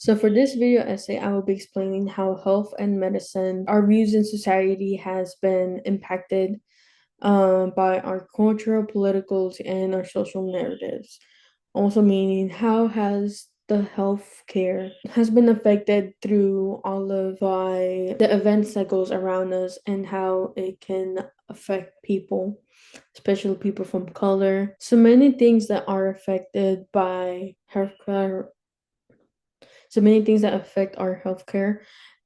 So for this video essay, I will be explaining how health and medicine, our views in society has been impacted by our cultural, politicals, and our social narratives. Also meaning how has the healthcare has been affected through all of by the events that goes around us and how it can affect people, especially people from color. So many things that are affected by healthcare, so many things that affect our healthcare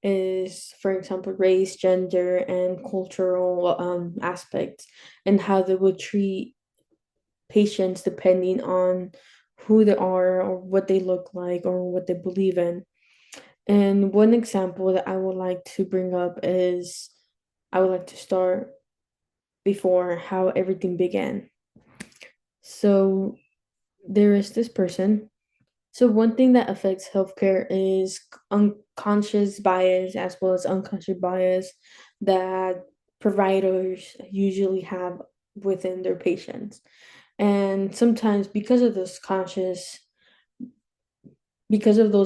is, for example, race, gender, and cultural aspects, and how they would treat patients depending on who they are or what they look like or what they believe in. And one example that I would like to bring up is I would like to start before how everything began. So there is this person. So one thing that affects healthcare is unconscious bias as well as unconscious bias that providers usually have within their patients. And sometimes because of those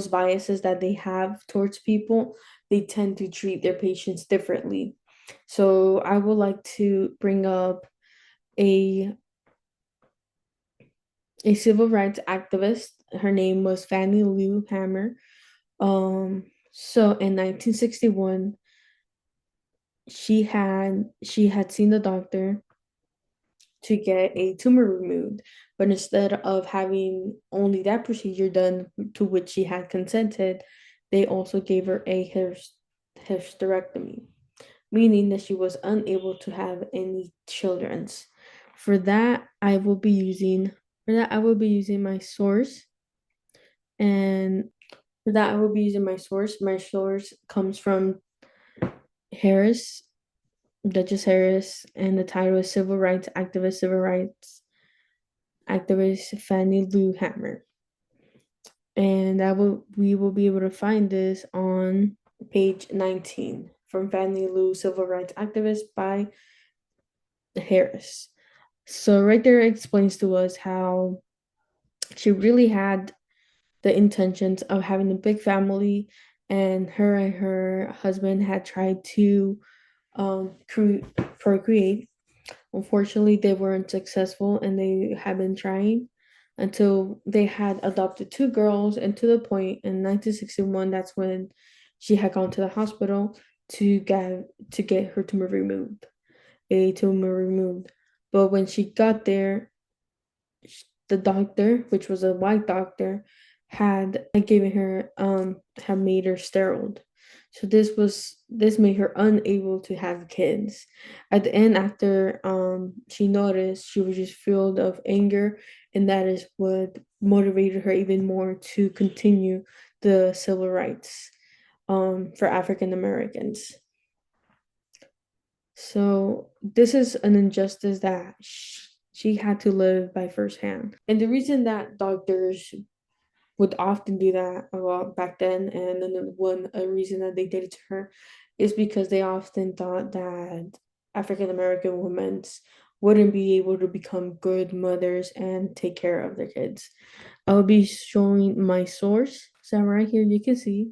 biases that they have towards people, they tend to treat their patients differently. So I would like to bring up a a civil rights activist. Her name was Fannie Lou Hamer. So in 1961, she had seen the doctor to get a tumor removed, but instead of having only that procedure done to which she had consented, they also gave her a hysterectomy, meaning that she was unable to have any children's. For that, I will be using my source, and for that I will be using my source. My source comes from Harris, Duchess Harris, and the title is Civil Rights Activist Fannie Lou Hamer. And we will be able to find this on page 19 from Fannie Lou Civil Rights Activist by Harris. So right there it explains to us how she really had the intentions of having a big family, and her husband had tried to procreate. Unfortunately, they weren't successful and they had been trying until they had adopted two girls. And to the point in 1961, that's when she had gone to the hospital to get her tumor removed, a tumor removed. But when she got there, the doctor, which was a white doctor, had given her had made her sterile. So this made her unable to have kids. At the end, after she noticed, she was just filled of anger, and that is what motivated her even more to continue the civil rights for African Americans. So this is an injustice that she had to live by firsthand. And the reason that doctors would often do that a lot back then, and then a reason that they did it to her is because they often thought that African American women wouldn't be able to become good mothers and take care of their kids. I'll be showing my source. So right here you can see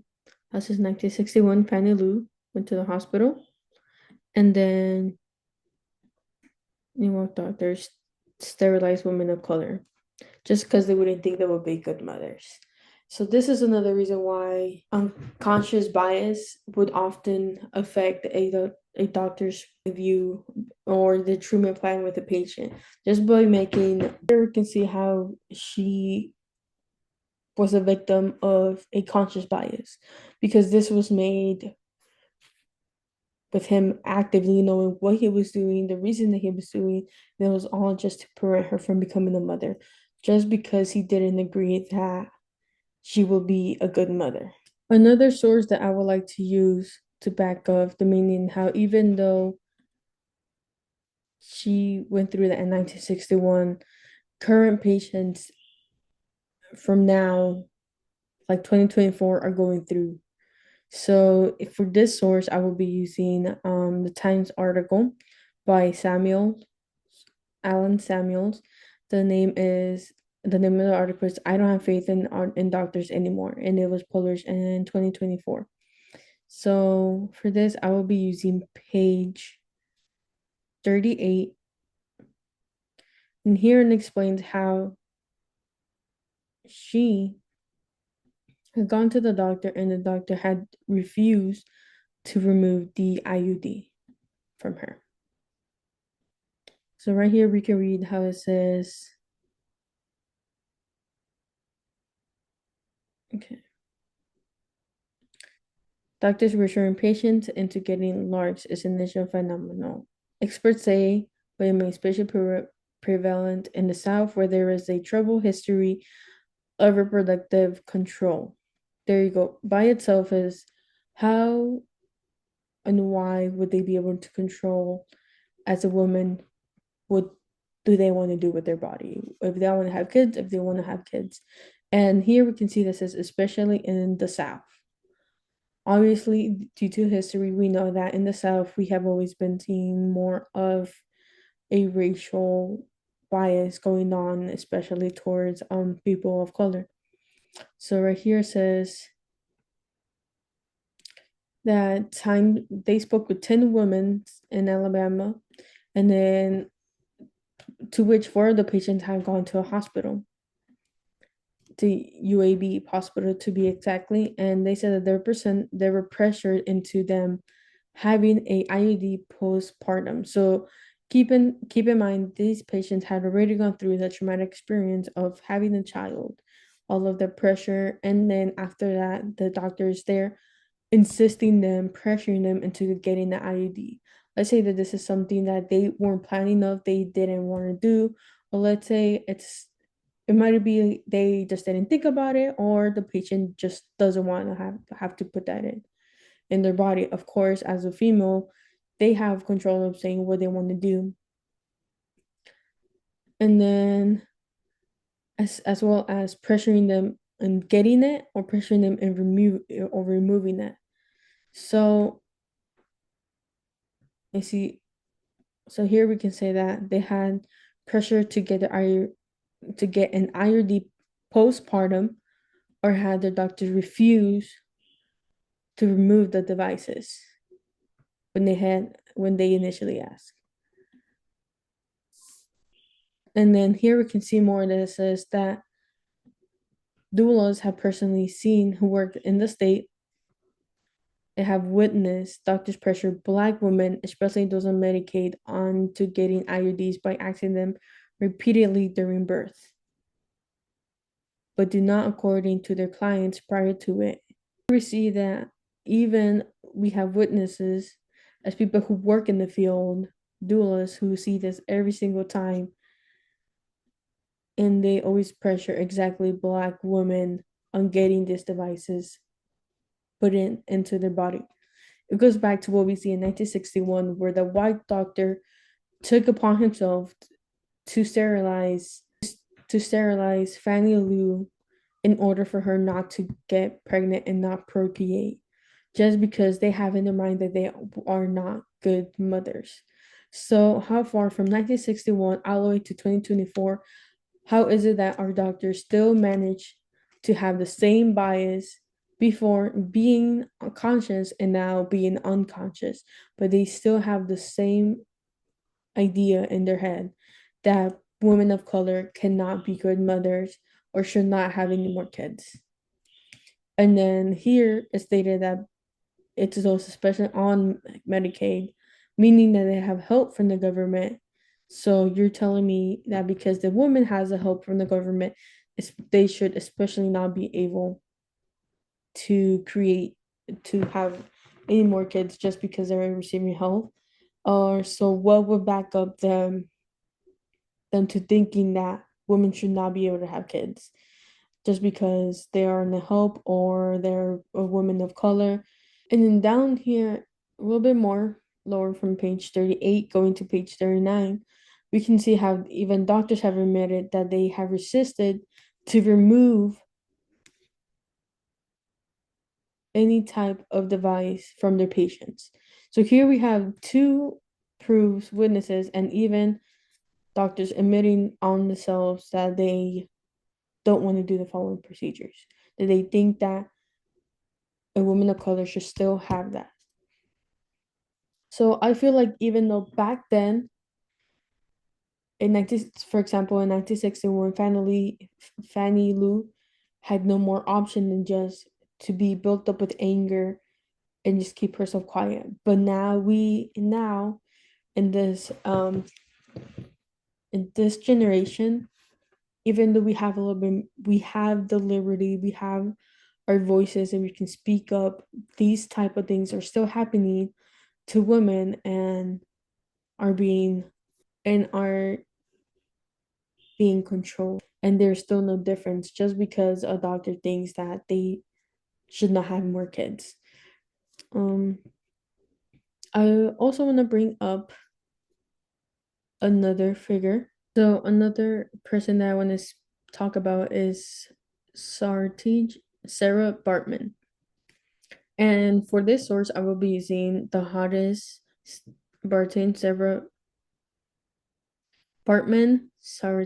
this is 1961. Fannie Lou went to the hospital, and then New York doctors sterilized women of color just because they wouldn't think they would be good mothers. So this is another reason why unconscious bias would often affect a doctor's view or the treatment plan with the patient. Just by making, here we can see how she was a victim of a conscious bias because this was made with him actively knowing what he was doing, the reason that he was doing, and it was all just to prevent her from becoming a mother, just because he didn't agree that she will be a good mother. Another source that I would like to use to back up the meaning how even though she went through that in 1961, current patients from now, like 2024, are going through. So for this source, I will be using the Times article by Alan Samuels. The name is the name of the article is I Don't Have Faith in Doctors Anymore, and it was published in 2024. So for this, I will be using page 38. And here it explains how she had gone to the doctor and the doctor had refused to remove the IUD from her. So right here we can read how it says, okay. Doctors reassuring patients into getting large is initial phenomenal. Experts say, but it may especially prevalent in the South where there is a troubled history of reproductive control. There you go. By itself is how and why would they be able to control as a woman what do they want to do with their body? If they want to have kids, if they want to have kids. And here we can see this is especially in the South. Obviously, due to history, we know that in the South, we have always been seeing more of a racial bias going on, especially towards people of color. So right here says that time they spoke with 10 women in Alabama, and then to which 4 of the patients had gone to a hospital, to UAB hospital to be exactly, and they said that they were pressured into them having a IUD postpartum. So keep in mind these patients had already gone through the traumatic experience of having a child, all of the pressure, and then after that the doctors there insisting them, pressuring them into getting the IUD. Let's say that this is something that they weren't planning of, they didn't want to do, or let's say it might be they just didn't think about it, or the patient just doesn't want to have to put that in their body. Of course, as a female, they have control of saying what they want to do. And then as well as pressuring them and getting it or pressuring them and removing it. So I see. So here we can say that they had pressure to get an IUD postpartum, or had their doctors refuse to remove the devices when they initially asked. And then here we can see more that it says that doulas have personally seen who work in the state and have witnessed doctors pressure Black women, especially those on Medicaid, on to getting IUDs by asking them repeatedly during birth, but do not according to their clients prior to it. We see that even we have witnesses as people who work in the field, doulas, who see this every single time, and they always pressure exactly Black women on getting these devices put into their body. It goes back to what we see in 1961, where the white doctor took upon himself to sterilize Fannie Lou in order for her not to get pregnant and not procreate, just because they have in their mind that they are not good mothers. So how far from 1961 all the way to 2024, how is it that our doctors still manage to have the same bias before being conscious and now being unconscious, but they still have the same idea in their head that women of color cannot be good mothers or should not have any more kids? And then here it's stated that it's also especially on Medicaid, meaning that they have help from the government. So you're telling me that because the woman has a help from the government, they should especially not be able to have any more kids just because they're receiving help? Or so what would back up them to thinking that women should not be able to have kids just because they are in the help or they're a woman of color? And then down here, a little bit more lower from page 38 going to page 39, we can see how even doctors have admitted that they have resisted to remove any type of device from their patients. So here we have two proofs, witnesses, and even doctors admitting on themselves that they don't want to do the following procedures. That they think that a woman of color should still have that. So I feel like even though back then in 19, for example, in 1961, Fannie Lou had no more option than just to be built up with anger and just keep herself quiet. But now in this generation, even though we have a little bit, we have the liberty, we have our voices, and we can speak up. These type of things are still happening to women and are being and are being controlled. And there's still no difference just because a doctor thinks that they should not have more kids. Um, I also want to bring up another figure. So another person that I want to talk about is Sarah Bartman. And for this source, I will be using the hottest Barton Sarah Bartman, Sarah,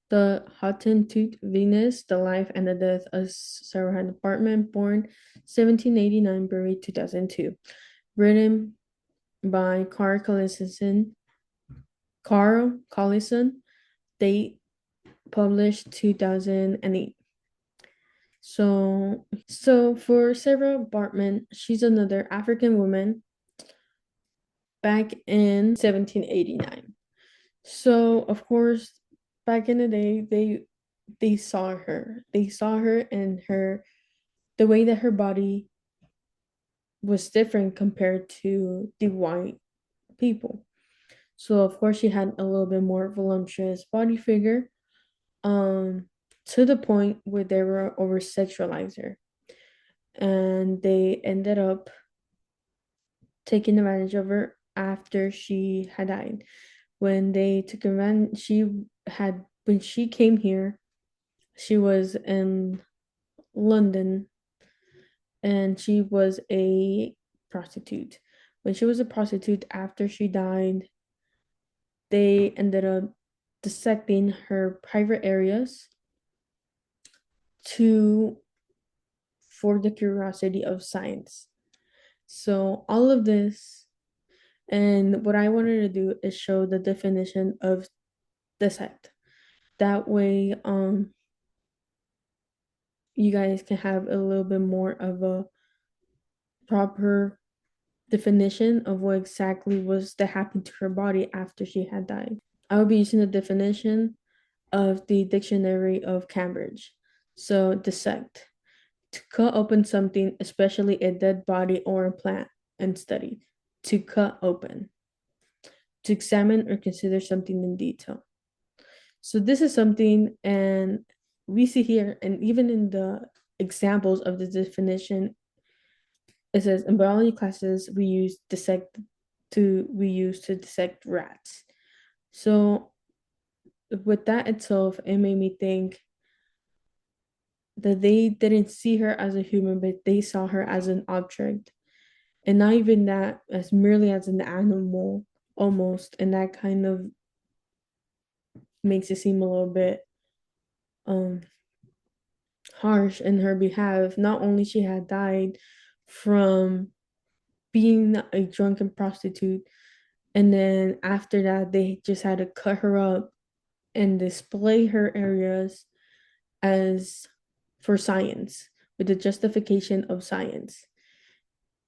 the Hottentot Venus, the life and the death of Sarah Hannah Bartman, born 1789, buried 2002. Written by Carl Collison, date published 2008. So for Sarah Bartman, she's another African woman back in 1789. So of course, back in the day, they saw her. They saw her and the way that her body was different compared to the white people. So of course she had a little bit more voluptuous body figure, to the point where they were over sexualized her. And they ended up taking advantage of her after she had died. When they took advantage, when she came here, she was in London and she was a prostitute. When she was a prostitute, after she died, they ended up dissecting her private areas to for the curiosity of science. So all of this, and what I wanted to do is show the definition of dissect. That way, you guys can have a little bit more of a proper definition of what exactly was that happened to her body after she had died. I will be using the definition of the Dictionary of Cambridge. So, dissect: to cut open something, especially a dead body or a plant, and study. To cut open. To examine or consider something in detail. So, this is something, and we see here, and even in the examples of the definition, it says in biology classes we use to dissect rats. So with that itself, it made me think that they didn't see her as a human, but they saw her as an object. And not even that, as merely as an animal almost. And that kind of makes it seem a little bit um harsh in her behalf. Not only she had died from being a drunken prostitute, and then after that they just had to cut her up and display her areas as for science, with the justification of science.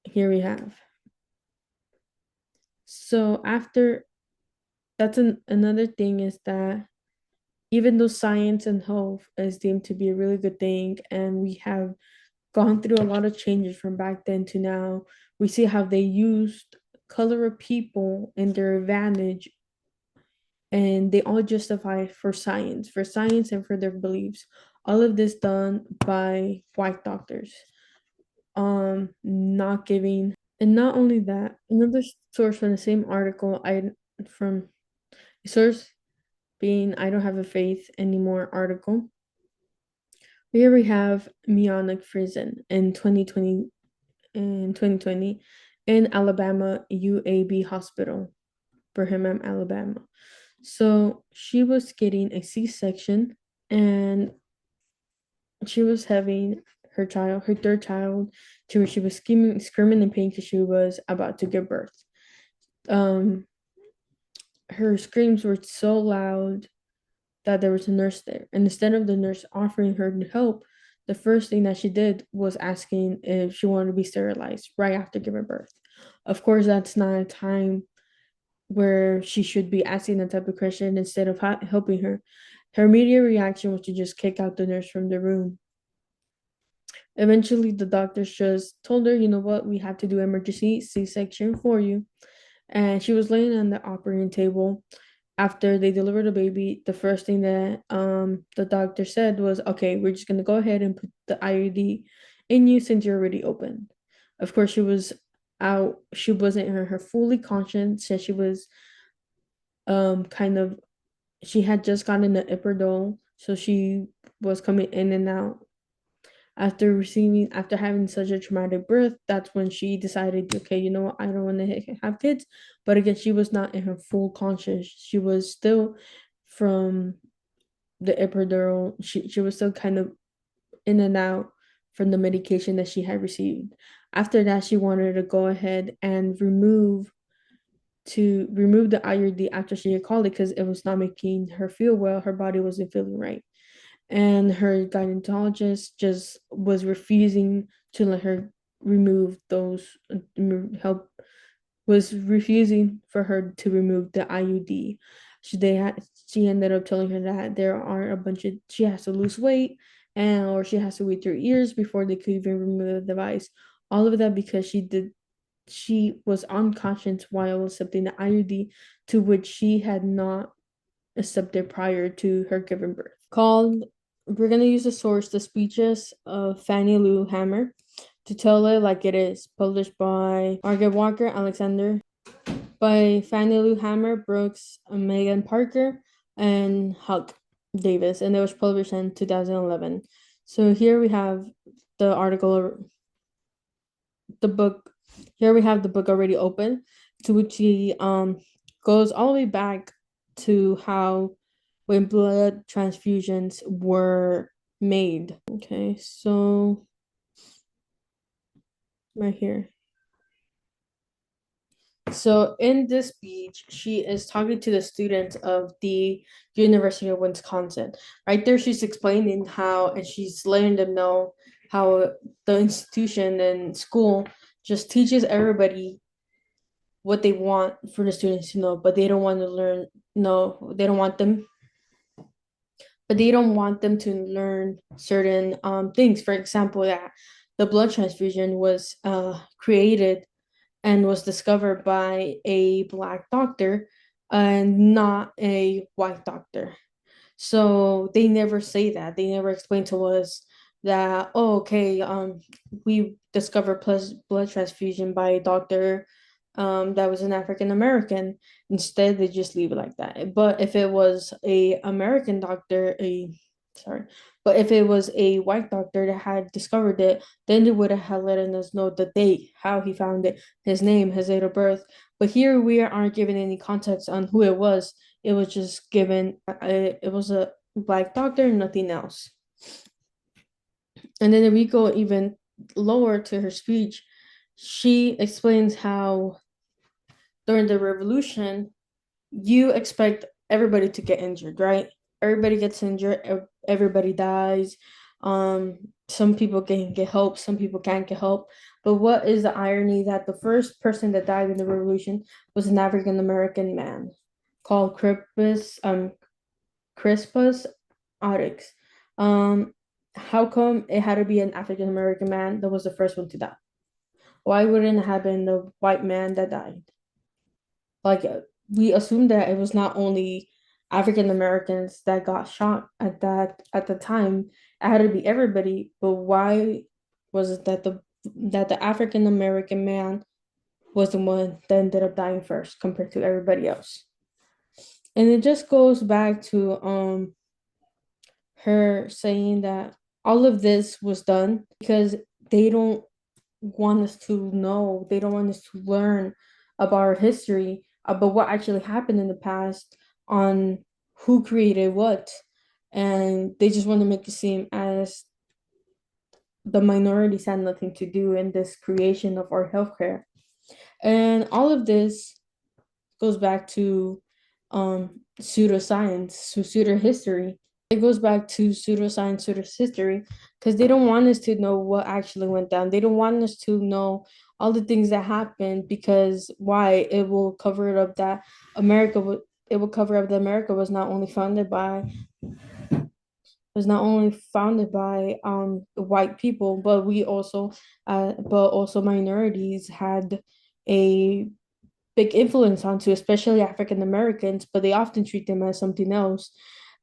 Here we have. So after another thing is that even though science and health is deemed to be a really good thing, and we have gone through a lot of changes from back then to now, we see how they used color of people in their advantage, and they all justify for science and for their beliefs. All of this done by white doctors, not giving. And not only that, another source from the same article, from source being I Don't Have a Faith Anymore article. Here we have Miana Friesen in 2020 in Alabama UAB Hospital, Birmingham, Alabama. So she was getting a C-section and she was having her third child, to where she was screaming in pain because she was about to give birth. Um, her screams were so loud that there was a nurse there. And instead of the nurse offering her help, the first thing that she did was asking if she wanted to be sterilized right after giving birth. Of course, that's not a time where she should be asking that type of question instead of helping her. Her immediate reaction was to just kick out the nurse from the room. Eventually, the doctors just told her, you know what, we have to do emergency C-section for you. And she was laying on the operating table after they delivered the baby. The first thing that the doctor said was, okay, we're just gonna go ahead and put the IUD in you since you're already open. Of course, she was out, she wasn't in her fully conscious, so she was kind of, she had just gotten the epidural, so she was coming in and out. After having such a traumatic birth, that's when she decided, okay, you know what, I don't want to have kids. But again, she was not in her full conscious. She was still from the epidural. She was still kind of in and out from the medication that she had received. After that, she wanted to go ahead and remove the IUD after she had called it because it was not making her feel well. Her body wasn't feeling right, and her gynecologist just was refusing to let her remove those help was refusing for her to remove the IUD. She ended up telling her that there are a bunch of she has to lose weight and or she has to wait 3 years before they could even remove the device. All of that because she was unconscious while accepting the IUD, to which she had not accepted prior to her giving birth. Called, we're gonna use the source, The Speeches of Fannie Lou Hamer, to tell it like it is, published by Margaret Walker Alexander, by Fannie Lou Hamer, Brooks, Megan Parker, and Huck Davis, and it was published in 2011. So here we have the article, the book. Here we have the book already open, to which he goes all the way back to how when blood transfusions were made. Okay, so right here. So in this speech, she is talking to the students of the University of Wisconsin. Right there, she's explaining how, and she's letting them know how the institution and school just teaches everybody what they want for the students to know, but they don't want to learn. No, they don't want them, but they don't want them to learn certain things. For example, that the blood transfusion was created and was discovered by a Black doctor and not a white doctor. So they never say that. They never explain to us that, oh, okay, we discovered plus blood transfusion by a doctor that was an African American. Instead, they just leave it like that. But if it was a American doctor, sorry, but if it was a white doctor that had discovered it, then they would have let us know the date, how he found it, his name, his date of birth. But here we aren't given any context on who it was. It was just given, it was a Black doctor, nothing else. And then if we go even lower to her speech, she explains how during the revolution, you expect everybody to get injured, right? Everybody gets injured, everybody dies. Some people can get help, some people can't get help. But what is the irony that the first person that died in the revolution was an African American man called Crispus Attucks. How come it had to be an African American man that was the first one to die? Why wouldn't it have been the white man that died? Like we assumed that it was not only African Americans that got shot at the time. It had to be everybody. But why was it that the African American man was the one that ended up dying first compared to everybody else? And it just goes back to her saying that all of this was done because they don't want us to know, they don't want us to learn about our history, about what actually happened in the past, on who created what. and they just want to make it seem as the minorities had nothing to do in this creation of our healthcare. And all of this goes back to pseudoscience, so pseudo history. It goes back to pseudoscience, pseudo history, because they don't want us to know what actually went down. They don't want us to know all the things that happened, because why? It will cover it up that America would. It will cover up that America was not only founded by white people, but also minorities had a big influence onto, especially African Americans, but they often treat them as something else.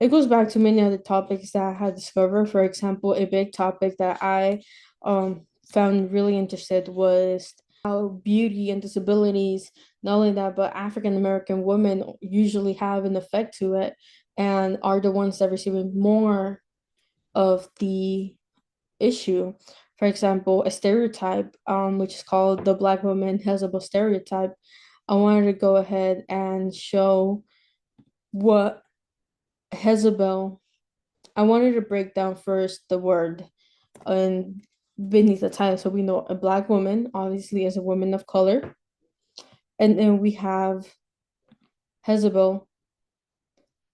It goes back to many other topics that I had discovered. For example, a big topic that I found really interested was how beauty and disabilities, not only that, but African American women usually have an effect to it and are the ones that receive more of the issue. For example, a stereotype, which is called the Black woman Jezebel stereotype. I wanted to go ahead and show what Jezebel. I wanted to break down first the word and beneath the title, so we know a Black woman obviously is a woman of color, and then we have Jezebel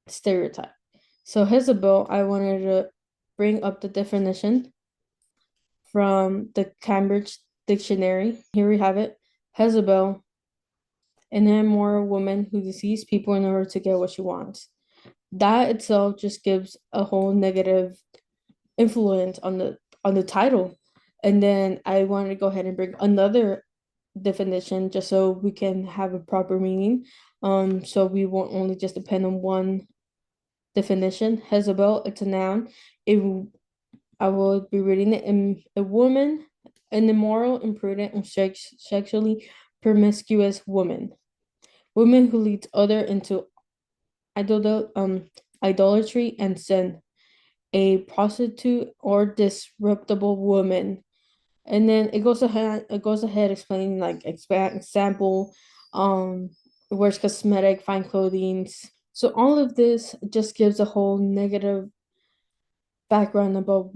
stereotype. So Jezebel, I wanted to bring up the definition from the Cambridge Dictionary. Here we have it. Jezebel, an immoral woman who deceives people in order to get what she wants. That itself just gives a whole negative influence on the title. And then I wanted to go ahead and bring another definition just so we can have a proper meaning. So we won't only just depend on one definition. Jezebel, it's a noun. It I will be reading it. In a woman, an immoral, imprudent, and sexually promiscuous woman. Woman who leads other into idol, idolatry and sin. A prostitute or disreputable woman. And then it goes ahead explaining like example, um, wears cosmetic, fine clothing. So all of this just gives a whole negative background about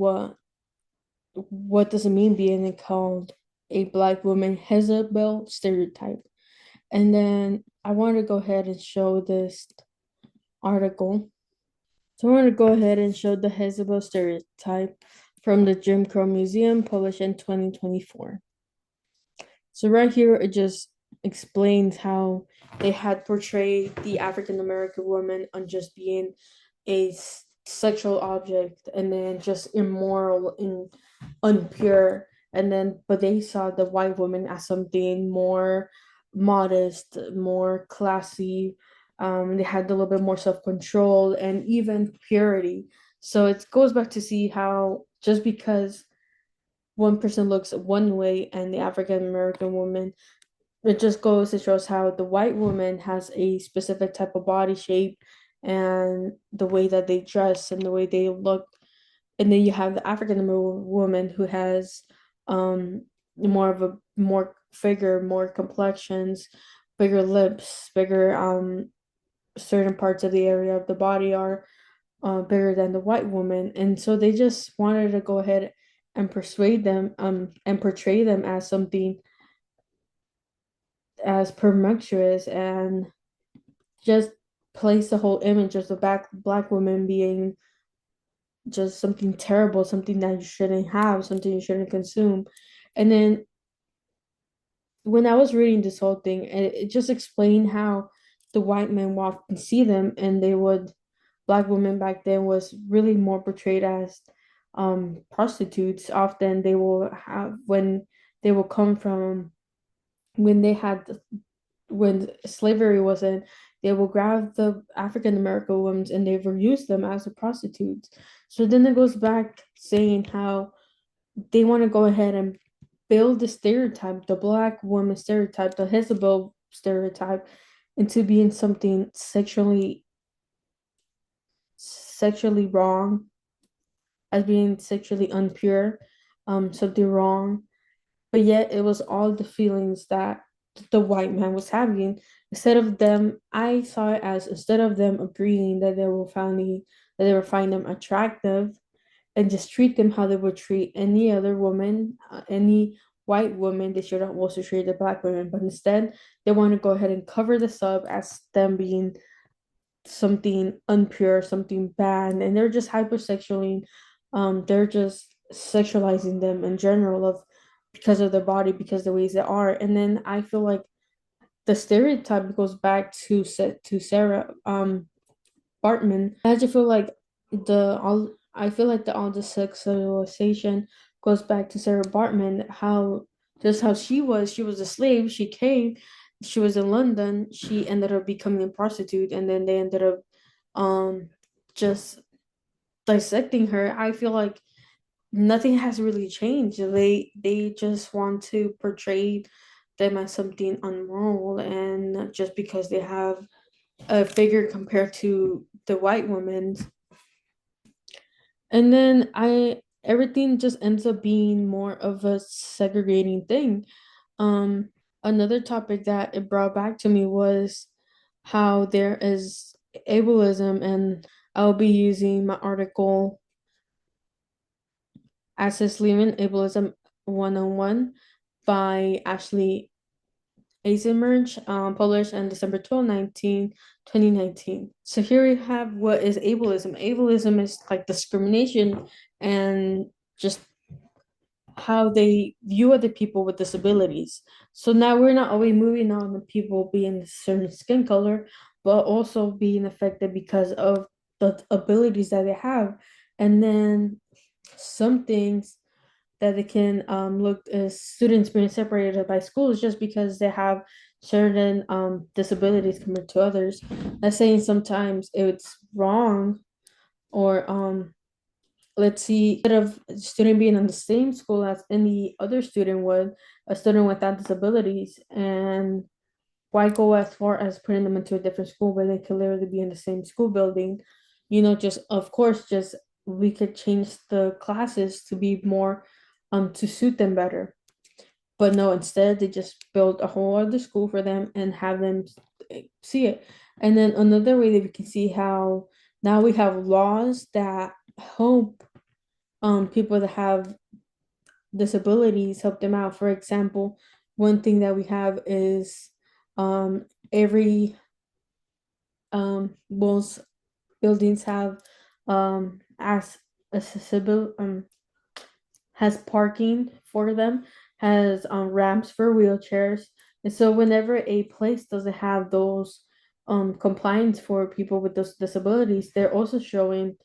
what does it mean being called a Black woman Jezebel stereotype. And then I want to go ahead and show this article. So I want to go ahead and show the Jezebel stereotype from the Jim Crow Museum, published in 2024. So right here, it just explains how they had portrayed the African American woman on just being a sexual object, and then just immoral and unpure, and then but they saw the white woman as something more modest, more classy. They had a little bit more self-control and even purity. So it goes back to see how just because one person looks one way and the African American woman, it just goes to shows how the white woman has a specific type of body shape and the way that they dress and the way they look. And then you have the African woman who has more of a more figure, more complexions, bigger lips, bigger certain parts of the area of the body are bigger than the white woman. And so they just wanted to go ahead and persuade them and portray them as something as promiscuous, and just place the whole image of the black woman being just something terrible, something that you shouldn't have, something you shouldn't consume. And then when I was reading this whole thing, it just explained how the white men would often see them, and they would black women back then was really more portrayed as prostitutes. Often they will have when they will come from when they had when slavery was in, they will grab the African American women and they will use them as a prostitutes. So then it goes back saying how they want to go ahead and build the stereotype, the black woman stereotype, the Jezebel stereotype, into being something sexually wrong, as being sexually impure, something wrong. But yet it was all the feelings that the white man was having. I saw it as instead of them agreeing that they were finding them attractive and just treat them how they would treat any other woman, any white woman, they should have also treated the black women. But instead, they want to go ahead and cover this up as them being something unpure, something bad, and they're just hypersexually, they're just sexualizing them in general of because of their body, because of the ways they are. And then I feel like the stereotype goes back to Sarah Bartman. I just feel like all the sexualization goes back to Sarah Bartman, how she was a slave, she came, she was in London, she ended up becoming a prostitute, and then they ended up um just dissecting her. I feel like nothing has really changed. They just want to portray them as something unmoral, and just because they have a figure compared to the white woman. And then I everything just ends up being more of a segregating thing. Um, Another topic that it brought back to me was how there is ableism, and I'll be using my article Access Lehman Ableism 101 by Ashley Eisenberg, published on December 12, 2019. So here we have what is ableism. Ableism is like discrimination and just how they view other people with disabilities. So now we're not only moving on to people being a certain skin color, but also being affected because of the abilities that they have. And then some things that they can look as students being separated by schools just because they have certain disabilities compared to others. I'm saying sometimes it's wrong, or let's see, instead of a student being in the same school as any other student would, a student without disabilities, and why go as far as putting them into a different school where they could literally be in the same school building? Just of course, just we could change the classes to be more to suit them better. But no, instead they just build a whole other school for them and have them see it. And then another way that we can see how now we have laws that help people that have disabilities, help them out. For example, one thing that we have is every most buildings have as accessible has parking for them, has ramps for wheelchairs. And so whenever a place doesn't have those compliance for people with those disabilities, they're also showing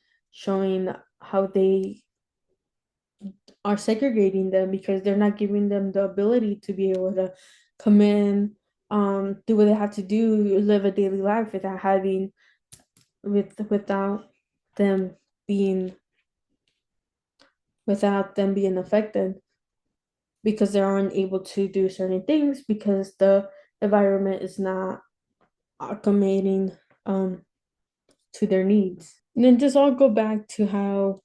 how they are segregating them because they're not giving them the ability to be able to come in, do what they have to do, live a daily life without them being affected because they aren't able to do certain things because the environment is not accommodating to their needs. And then just all go back to how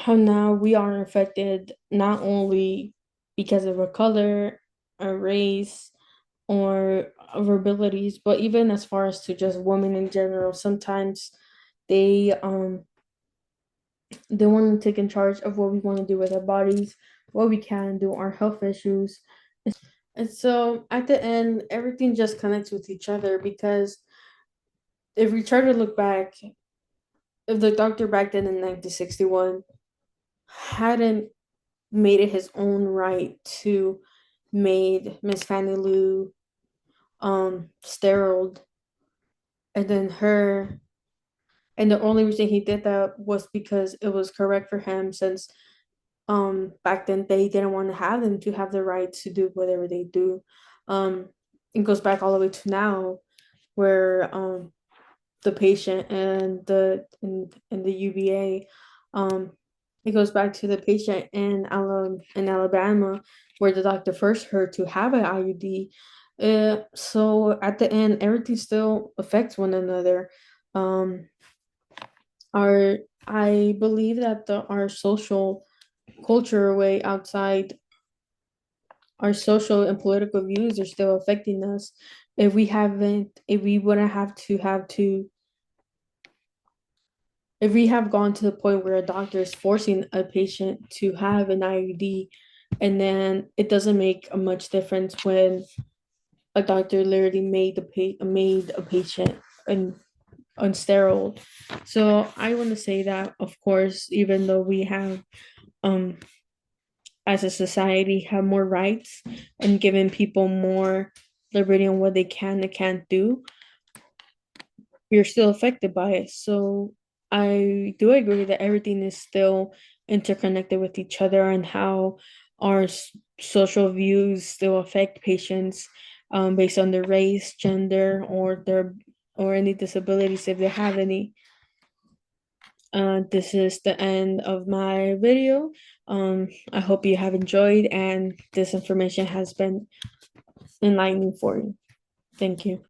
now we are affected not only because of our color, our race, or our abilities, but even as far as to just women in general. Sometimes they um they want to take in charge of what we want to do with our bodies, what we can do, our health issues. And so at the end, everything just connects with each other because if we try to look back, if the doctor back then in 1961 hadn't made it his own right to made Miss Fannie Lou sterile, and then her, and the only reason he did that was because it was correct for him, since back then they didn't want to have them to have the right to do whatever they do. um it goes back all the way to now where the patient and the UVA, it goes back to the patient in Alabama where the doctor forced her to have an IUD. So at the end, everything still affects one another. Um, our I believe that our social culture way outside our social and political views are still affecting us. If we wouldn't if we have gone to the point where a doctor is forcing a patient to have an IUD, and then it doesn't make a much difference when a doctor literally made a patient an on steroid. So I want to say that, of course, even though we have, um, as a society, have more rights and given people more liberty on what they can and can't do, we're still affected by it. So I do agree that everything is still interconnected with each other, and how our social views still affect patients, based on their race, gender, or any disabilities if they have any. This is the end of my video. I hope you have enjoyed and this information has been enlightening for you. Thank you.